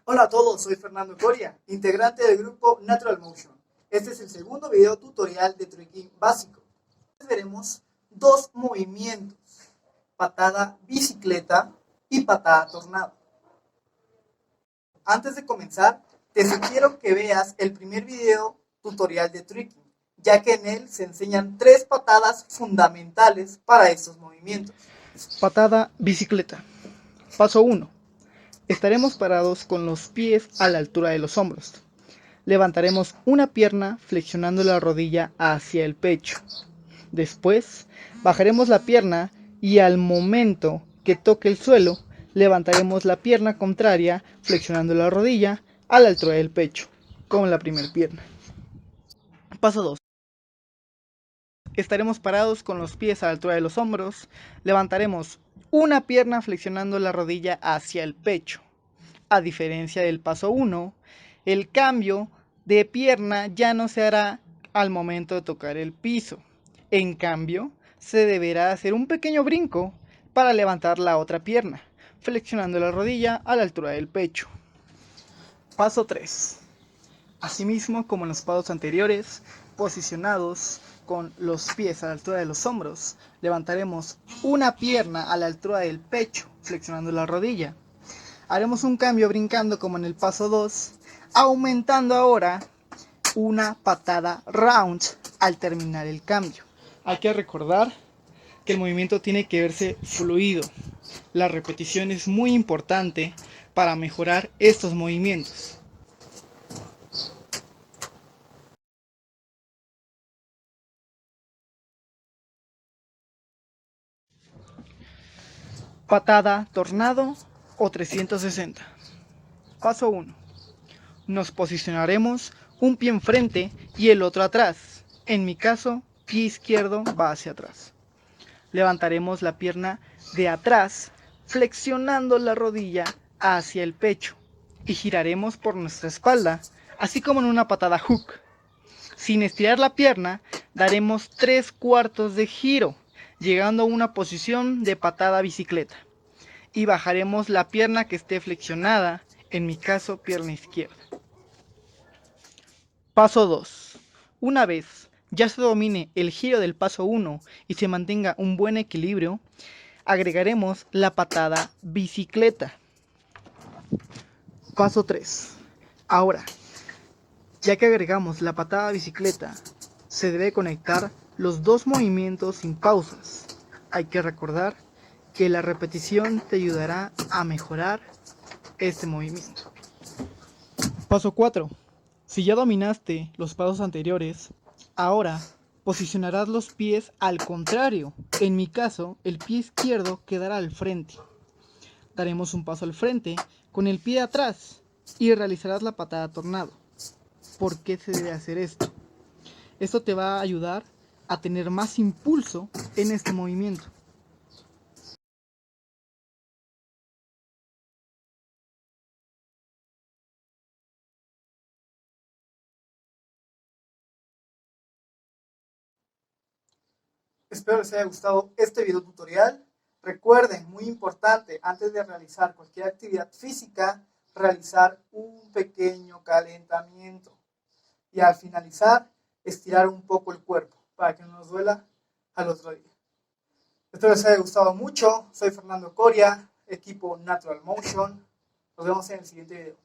Hola a todos, soy Fernando Coria, integrante del grupo Natural Motion. Este es el segundo video tutorial de trekking básico. Veremos dos movimientos, patada bicicleta y patada tornado. Antes de comenzar, te sugiero que veas el primer video tutorial de trekking, ya que en él se enseñan tres patadas fundamentales para estos movimientos. Patada bicicleta. Paso 1. Estaremos parados con los pies a la altura de los hombros. Levantaremos una pierna flexionando la rodilla hacia el pecho. Después, bajaremos la pierna y al momento que toque el suelo, levantaremos la pierna contraria flexionando la rodilla a la altura del pecho, como la primera pierna. Paso 2. Estaremos parados con los pies a la altura de los hombros. Levantaremos una pierna flexionando la rodilla hacia el pecho. A diferencia del paso 1, el cambio de pierna ya no se hará al momento de tocar el piso. En cambio, se deberá hacer un pequeño brinco para levantar la otra pierna, flexionando la rodilla a la altura del pecho. Paso 3. Asimismo, como en los pasos anteriores, posicionados con los pies a la altura de los hombros, levantaremos una pierna a la altura del pecho, flexionando la rodilla. Haremos un cambio brincando como en el paso 2, aumentando ahora una patada round al terminar el cambio. Hay que recordar que el movimiento tiene que verse fluido. La repetición es muy importante para mejorar estos movimientos. Patada tornado o 360. Paso 1. Nos posicionaremos un pie enfrente y el otro atrás. En mi caso, pie izquierdo va hacia atrás. Levantaremos la pierna de atrás, flexionando la rodilla hacia el pecho y giraremos por nuestra espalda, así como en una patada hook. Sin estirar la pierna, daremos 3/4 de giro, llegando a una posición de patada bicicleta. Y bajaremos la pierna que esté flexionada, en mi caso pierna izquierda. Paso 2. Una vez ya se domine el giro del paso 1 y se mantenga un buen equilibrio, agregaremos la patada bicicleta. Paso 3. Ahora, ya que agregamos la patada bicicleta, se debe conectar los dos movimientos sin pausas. Hay que recordar que la repetición te ayudará a mejorar este movimiento. Paso 4. Si ya dominaste los pasos anteriores, ahora posicionarás los pies al contrario. En mi caso, el pie izquierdo quedará al frente. Daremos un paso al frente con el pie atrás y realizarás la patada tornado. ¿Por qué se debe hacer esto? Esto te va a ayudar a tener más impulso en este movimiento. Espero les haya gustado este video tutorial. Recuerden, muy importante, antes de realizar cualquier actividad física, realizar un pequeño calentamiento. Y al finalizar, estirar un poco el cuerpo para que no nos duela al otro día. Espero les haya gustado mucho. Soy Fernando Coria, equipo Natural Motion. Nos vemos en el siguiente video.